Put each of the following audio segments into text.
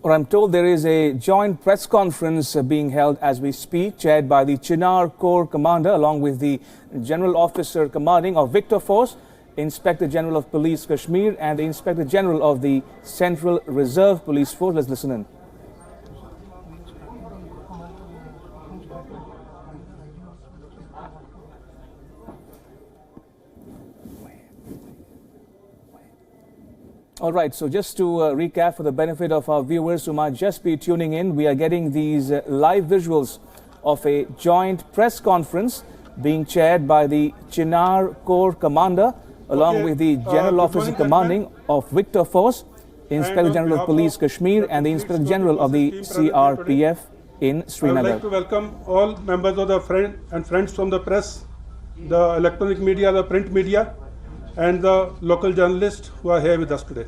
Or I'm told there is a joint press conference being held as we speak, chaired by the Chinar Corps Commander along with the General Officer Commanding of Victor Force, Inspector General of Police Kashmir and the Inspector General of the Central Reserve Police Force. Let's listen in. All right, so just to recap for the benefit of our viewers who might just be tuning in, we are getting these live visuals of a joint press conference being chaired by the Chinar Corps Commander along with the General Officer Commanding of Victor Force, Inspector General of Police Kashmir and the Inspector General of the CRPF in Srinagar. I would like to welcome all members of the friends from the press, the electronic media, the print media, and the local journalists who are here with us today.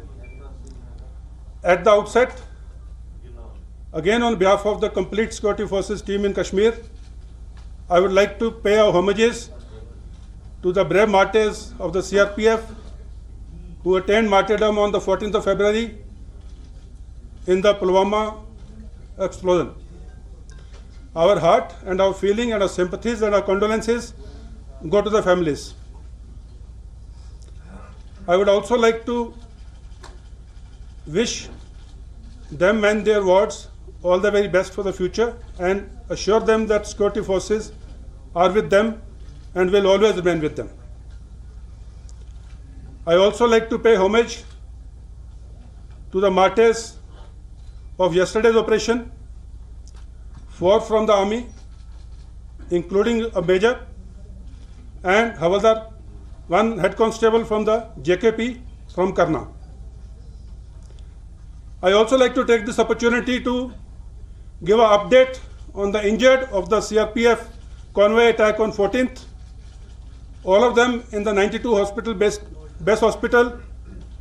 At the outset, again on behalf of the complete security forces team in Kashmir, I would like to pay our homages to the brave martyrs of the CRPF who attained martyrdom on the 14th of February in the Pulwama explosion. Our heart and our feeling and our sympathies and our condolences go to the families. I would also like to wish them and their wards all the very best for the future and assure them that security forces are with them and will always remain with them. I also like to pay homage to the martyrs of yesterday's operation, 4 from the army, including a major, and Havaldar, 1 head constable from the JKP from Karna. I also like to take this opportunity to give an update on the injured of the CRPF convoy attack on 14th. All of them in the 92 hospital base hospital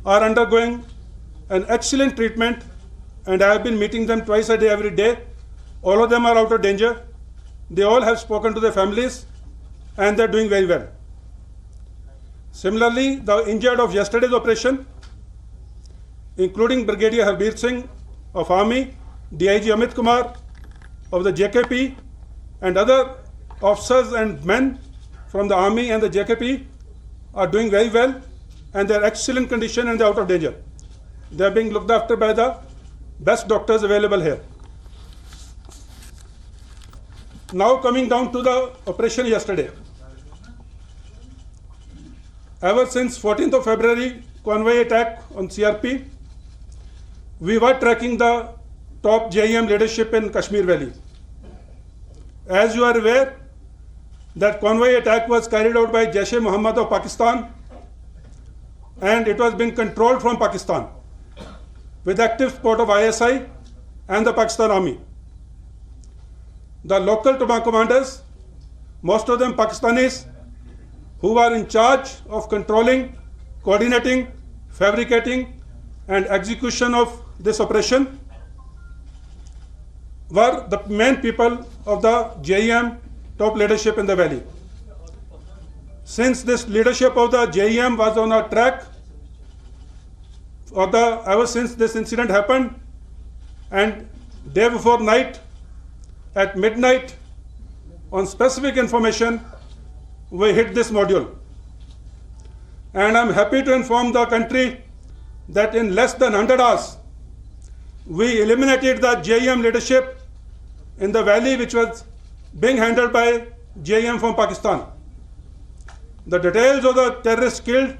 are undergoing an excellent treatment, and I have been meeting them twice a day every day. All of them are out of danger. They all have spoken to their families and they're doing very well. Similarly, the injured of yesterday's operation, including Brigadier Harbir Singh of Army, DIG Amit Kumar of the JKP, and other officers and men from the Army and the JKP are doing very well and they're excellent condition and they're out of danger. They're being looked after by the best doctors available here. Now coming down to the operation yesterday. Ever since 14th of February convoy attack on CRP, we were tracking the top JEM leadership in Kashmir Valley. As you are aware, that convoy attack was carried out by Jaish-e-Mohammed of Pakistan, and it was being controlled from Pakistan with active support of ISI and the Pakistan Army. The local commanders, most of them Pakistanis, who are in charge of controlling, coordinating, fabricating and execution of this operation, were the main people of the JEM top leadership in the valley. Since this leadership of the JEM was on our track, ever since this incident happened, and day before night, at midnight, on specific information, we hit this module. And I'm happy to inform the country that in less than 100 hours, we eliminated the JEM leadership in the valley which was being handled by JEM from Pakistan. The details of the terrorists killed,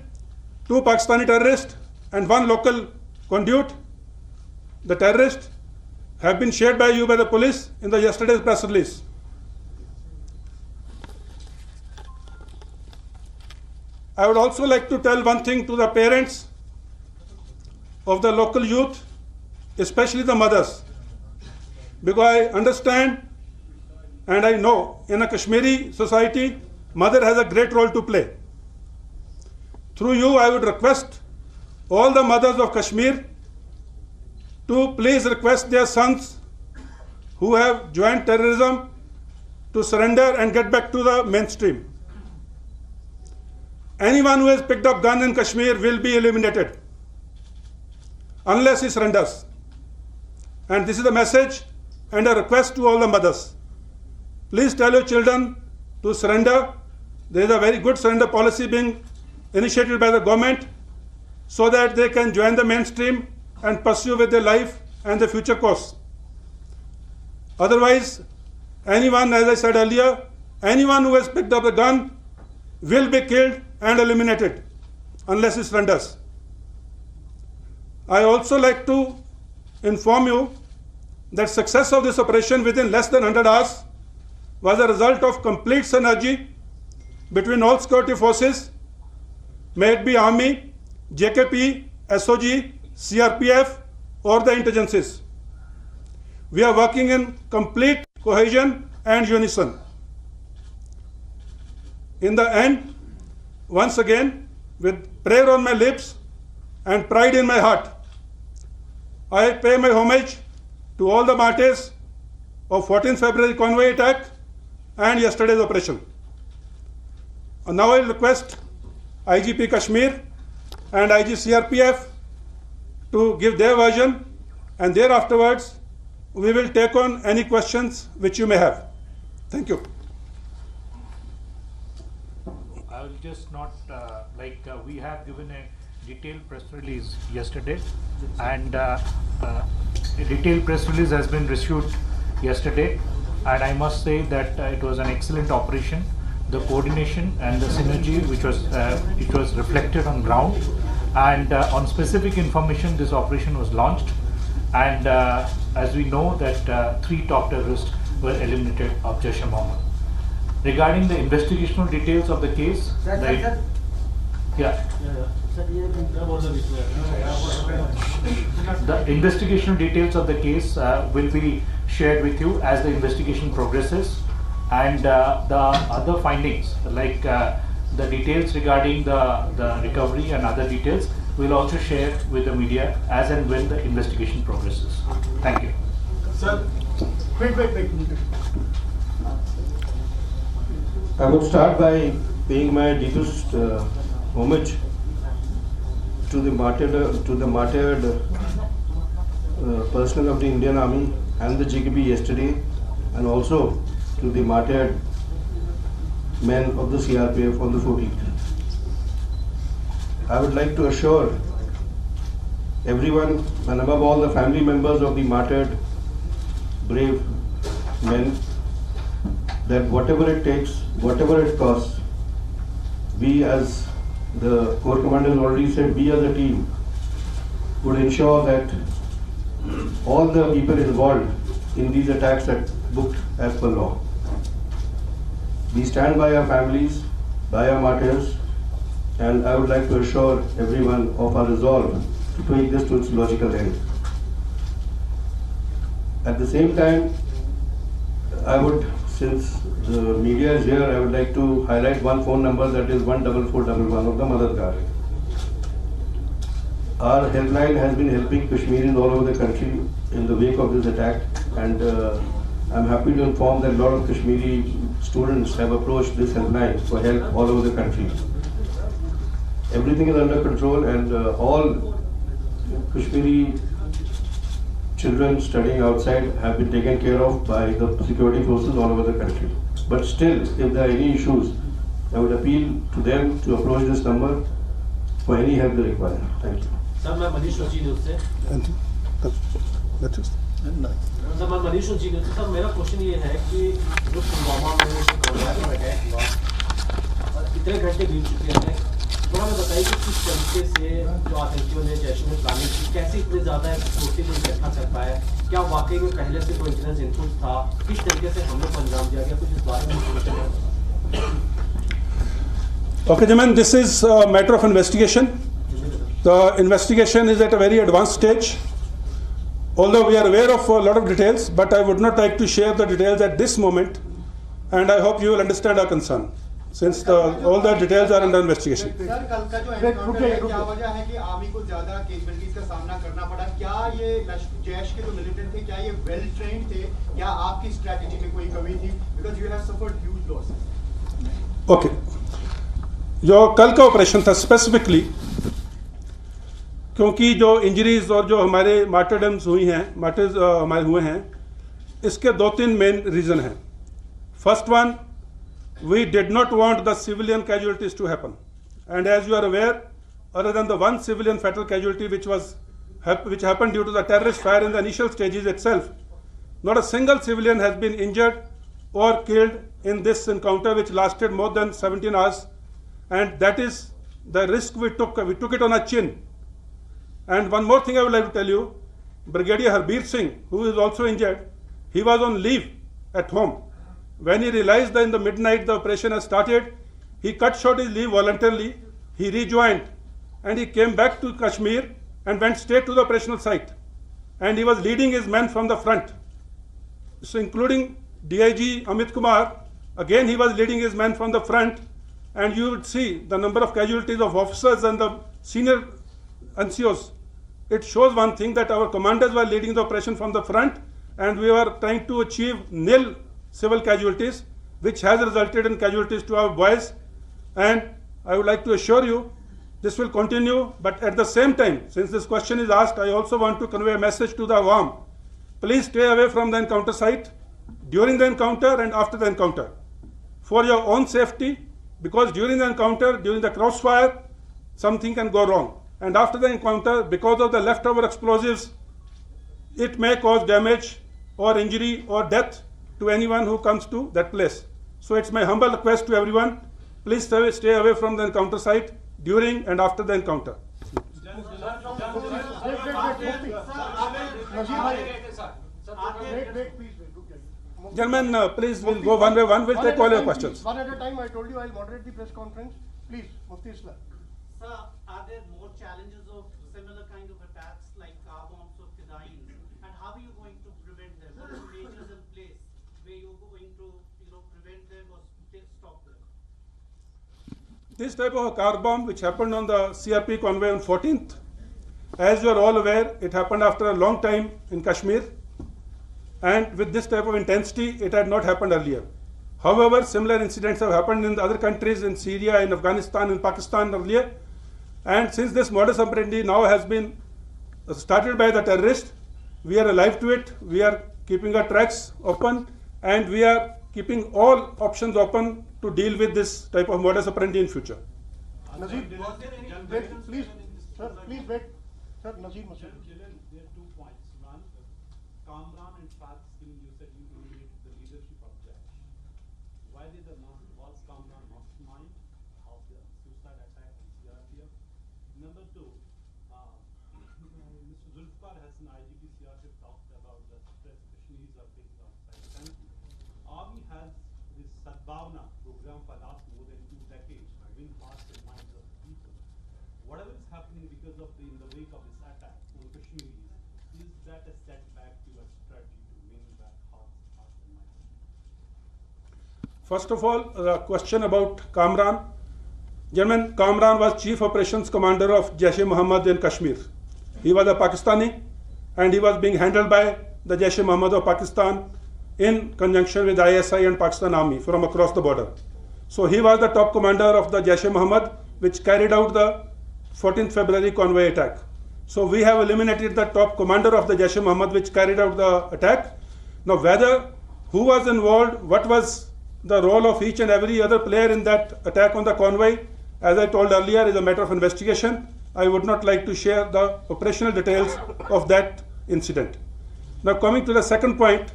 2 Pakistani terrorists and 1 local conduit. The terrorists have been shared by you by the police in the yesterday's press release. I would also like to tell one thing to the parents of the local youth, especially the mothers, because I understand and I know in a Kashmiri society, mother has a great role to play. Through you, I would request all the mothers of Kashmir to please request their sons who have joined terrorism to surrender and get back to the mainstream. Anyone who has picked up gun in Kashmir will be eliminated unless he surrenders. and this is a message and a request to all the mothers. Please tell your children to surrender. There is a very good surrender policy being initiated by the government so that they can join the mainstream and pursue with their life and their future course. Otherwise, anyone, as I said earlier, anyone who has picked up a gun will be killed and eliminated unless he surrenders. I also like to inform you that success of this operation within less than 100 hours was a result of complete synergy between all security forces, may it be Army, JKP, SOG, CRPF, or the intelligences. We are working in complete cohesion and unison. In the end, once again, with prayer on my lips and pride in my heart, I pay my homage to all the martyrs of 14th February convoy attack and yesterday's operation. And now I request IGP Kashmir and IG CRPF to give their version, and thereafterwards we will take on any questions which you may have. Thank you. I will just not we have given a detailed press release yesterday, and a detailed press release has been issued yesterday, and I must say that it was an excellent operation. The coordination and the synergy which was reflected on ground, and on specific information this operation was launched, and as we know that 3 top terrorists were eliminated of Jaish-e-Mohammed. Regarding the investigational details of the case, the investigational details of the case will be shared with you as the investigation progresses, and the other findings like the details regarding the recovery and other details we'll also share with the media as and when the investigation progresses. Thank you. Sir, wait. I would start by paying my deepest homage to the martyred personnel of the Indian Army and the JKP yesterday, and also to the martyred men of the CRPF on the 14th. I would like to assure everyone, and above all the family members of the martyred brave men, that whatever it takes, whatever it costs, we as the Corps Commander already said, we as a team would ensure that all the people involved in these attacks are booked as per law. We stand by our families, by our martyrs, and I would like to assure everyone of our resolve to take this to its logical end. At the same time, I would, since the media is here, I would like to highlight one phone number, that is 14411 of the Madadgar. Our helpline has been helping Kashmiris all over the country in the wake of this attack, and I'm happy to inform that a lot of Kashmiri students have approached this helpline for help all over the country. Everything is under control, and all Kashmiri children studying outside have been taken care of by the security forces all over the country. But still, if there are any issues, I would appeal to them to approach this number for any help they require. Thank you. Sir मैं मनीष रुचि news से sir मेरा question ये है कि जो पुलवामा में attack हुआ और इतने घंटे बीत चुके हैं, थोड़ा हमें बताइए कि किस तरीके से जो आतंकियों ने जैश में प्लानिंग की, कैसे इतने ज़्यादा छोटे को इकट्ठा कर पाया, क्या वाकई में पहले से कोई इंटेलिजेंस इनपुट था, किस तरीके से हमले को अंजाम दिया गया, कुछ इस बारे में? Okay, gentlemen, this is a matter of investigation. The investigation is at a very advanced stage. Although we are aware of a lot of details, but I would not like to share the details at this moment, and I hope you will understand our concern, since all the details are under investigation. Sir कल का जो encounter है, क्या वजह है कि army को ज्यादा केपेबिलिटीज का सामना करना पड़ा? क्या ये जैश के जो मिलिटेंट थे, क्या ये वेल ट्रेन्ड थे, या आपकी स्ट्रेटजी में कोई कमी थी? Because you have suffered huge losses. Okay. जो कल का ऑपरेशन था स्पेसिफिकली, क्योंकि जो इंजरीज और जो हमारे मार्टरडम्स हुई हैं, मार्टर्स हमारे हुए हैं, इसके 2-3 मेन रीज़न हैं. First one, we did not want the civilian casualties to happen, and as you are aware, other than the one civilian fatal casualty which happened due to the terrorist fire in the initial stages itself, not a single civilian has been injured or killed in this encounter, which lasted more than 17 hours, and that is the risk we took. We took it on our chin. And one more thing I would like to tell you, Brigadier Harbir Singh, who is also injured, he was on leave at home. When he realized that in the midnight the operation has started, he cut short his leave voluntarily, he rejoined, and he came back to Kashmir and went straight to the operational site. And he was leading his men from the front. So including DIG Amit Kumar, again he was leading his men from the front, and you would see the number of casualties of officers and the senior NCOs. It shows one thing, that our commanders were leading the operation from the front, and we were trying to achieve nil civil casualties, which has resulted in casualties to our boys. And I would like to assure you, this will continue, but at the same time, since this question is asked, I also want to convey a message to the Awam. Please stay away from the encounter site during the encounter and after the encounter, for your own safety, because during the encounter, during the crossfire, something can go wrong. And after the encounter, because of the leftover explosives, it may cause damage or injury or death to anyone who comes to that place. So it's my humble request to everyone, please stay away from the encounter site during and after the encounter. Gentlemen, please, we'll go one by one. We'll take all your questions. One at a time. I told you I'll moderate the press conference. Please, Mufti Islam. Sir, are there more challenges of similar kind of attacks like car bombs or fidayins? And how are you going to prevent them? What are the measures in place where you're going to, prevent them or stop them? This type of a car bomb, which happened on the CRP convoy on 14th, as you are all aware, it happened after a long time in Kashmir, and with this type of intensity, it had not happened earlier. However, similar incidents have happened in the other countries, in Syria, in Afghanistan, in Pakistan earlier. And since this modus operandi now has been started by the terrorist, we are alive to it. We are keeping our tracks open, and we are keeping all options open to deal with this type of modus operandi in future. Nazir, wait, please, sir, please wait. Sir, Nazir Masood. There are 2 points. One, Kamran and Fat Skin, you said you eliminated the leadership of Jaish. Why did was Kamran mastermind of the suicide attack on CRPF? Number 2, Mr. Zulfikar Hassan, IGP CRPF, talked about the stress Kashmiris are facing outside the country. Army has this Sadbhavna program for last more than 2 decades to win hearts and minds of the people. Whatever is happening because of in the wake of this attack on Kashmiris, is that a setback to a strategy to win back hearts and minds? First of all, the question about Kamran. Gentlemen, Kamran was Chief Operations Commander of Jaish-e-Mohammed in Kashmir. He was a Pakistani, and he was being handled by the Jaish-e-Mohammed of Pakistan in conjunction with ISI and Pakistan Army from across the border. So he was the top commander of the Jaish-e-Mohammed, which carried out the 14th February convoy attack. So we have eliminated the top commander of the Jaish-e-Mohammed, which carried out the attack. Now whether who was involved, what was the role of each and every other player in that attack on the convoy, as I told earlier, is a matter of investigation. I would not like to share the operational details of that incident. Now coming to the second point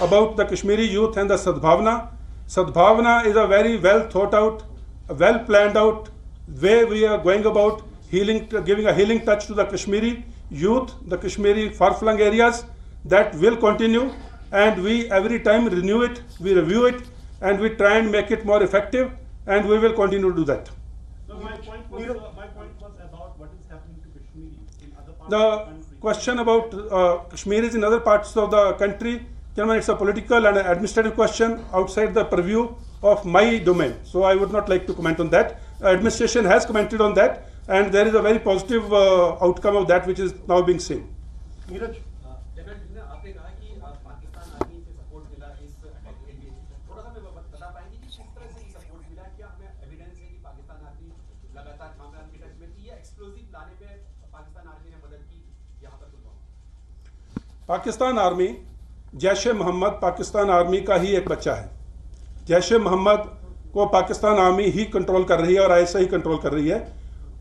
about the Kashmiri youth and the Sadbhavna. Sadbhavna is a very well thought out, well planned out way we are going about healing, giving a healing touch to the Kashmiri youth, the Kashmiri far-flung areas. That will continue, and we every time renew it, we review it, and we try and make it more effective, and we will continue to do that. So my point was about what is happening to Kashmiris in other parts The of the country. question about Kashmiris in other parts of the country, gentlemen, it's a political and an administrative question outside the purview of my domain. So I would not like to comment on that. Administration has commented on that, and there is a very positive outcome of that which is now being seen. Neeraj. आपने कहा कि Pakistan army से support मिला इस attack के लिए, थोड़ा सा हमें बता पाएंगे कि किस तरह से सपोर्ट मिला? क्या हमें एविडेंस है कि पाकिस्तान आर्मी लगातार कामरान के टच में थी, या एक्सप्लोसिव लाने पे पाकिस्तान आर्मी ने मदद की यहाँ पर पुलवामा? पाकिस्तान आर्मी जैश ए मोहम्मद पाकिस्तान आर्मी का ही एक बच्चा है। जैश ए मोहम्मद को पाकिस्तान आर्मी ही कंट्रोल कर रही है और ऐसे ही कंट्रोल कर रही है।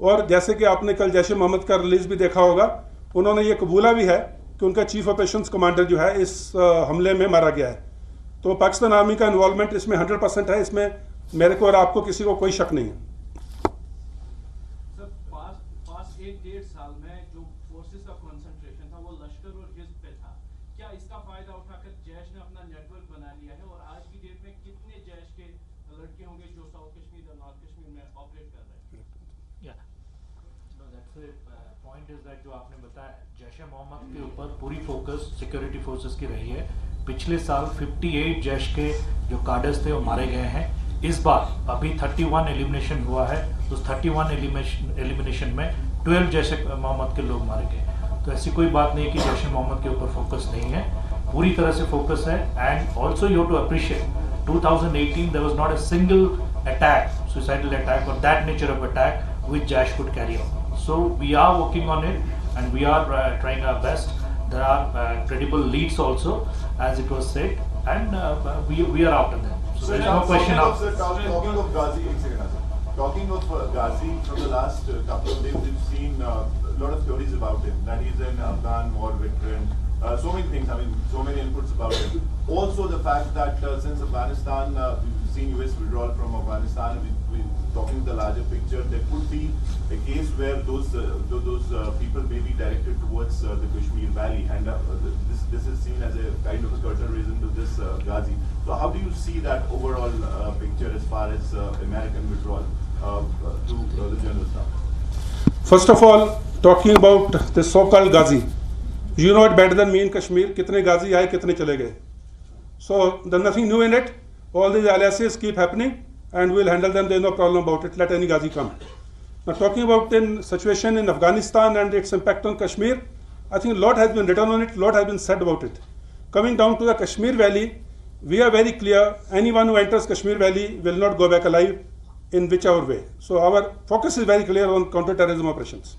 और जैसे कि आपने कल जैश ए मोहम्मद का रिलीज भी देखा होगा, उन्होंने ये कबूला भी है कि उनका चीफ ऑपरेशंस कमांडर जो है इस हमले में मारा गया है। तो पाकिस्तान आर्मी का इन्वॉल्वमेंट इसमें 100% है, इसमें मेरे को और आपको किसी को कोई शक नहीं है। सर, पास 1-1.5 साल में जो फोर्सेस का कंसंट्रेशन था वो लश्कर और हिज़्ब पे था। क्या इसका फायदा उठाकर जैश ने अपना नेटवर्क बना लिया है? और आज की डेट में कितने जैश के लड़के होंगे जो साउथ कश्मीर और नॉर्थ कश्मीर में ऑपरेट कर रहे हैं? पॉइंट इज दैट जो आपने बताया, जैश ए मोहम्मद के ऊपर पूरी फोकस सिक्योरिटी फोर्सेस की रही है। पिछले साल 58 जैश के जो कार्डर्स थे वो मारे गए हैं। इस बार अभी 31 एलिमिनेशन हुआ है, उस 31 एलिमिनेशन में 12 जैश ए मोहम्मद के लोग मारे गए। तो ऐसी कोई बात नहीं है कि जैश ए मोहम्मद के ऊपर फोकस नहीं है, पूरी तरह से फोकस है। And also you have to appreciate 2018 there was not a single attack, suicidal attack और that nature of attack which Jaish could carry out. So we are working on it and we are trying our best. There are credible leads also, as it was said, and we are after them. So there is no question of. Talking of Ghazi, talking of Ghazi, from the last couple of days, we've seen a lot of stories about him. That he's an Afghan war veteran. So many things. I mean, so many inputs about him. Also, the fact that since Afghanistan, we've seen US withdrawal from Afghanistan. We're talking the larger picture. There could be a case where those people may be directed towards the Kashmir Valley, and this is seen as a kind of a curtain reason to this Ghazi. So, how do you see that overall picture as far as American withdrawal to the general staff? First of all, talking about the so-called Ghazi, you know it better than me in Kashmir. कितने Ghazi आए, कितने चले गए. So there's nothing new in it. All these aliases keep happening, and we'll handle them. There's no problem about it. Let any Ghazi come. Now, talking about the situation in Afghanistan and its impact on Kashmir, I think a lot has been written on it, a lot has been said about it. Coming down to the Kashmir Valley, we are very clear, anyone who enters Kashmir Valley will not go back alive in whichever way. So our focus is very clear on counter-terrorism operations.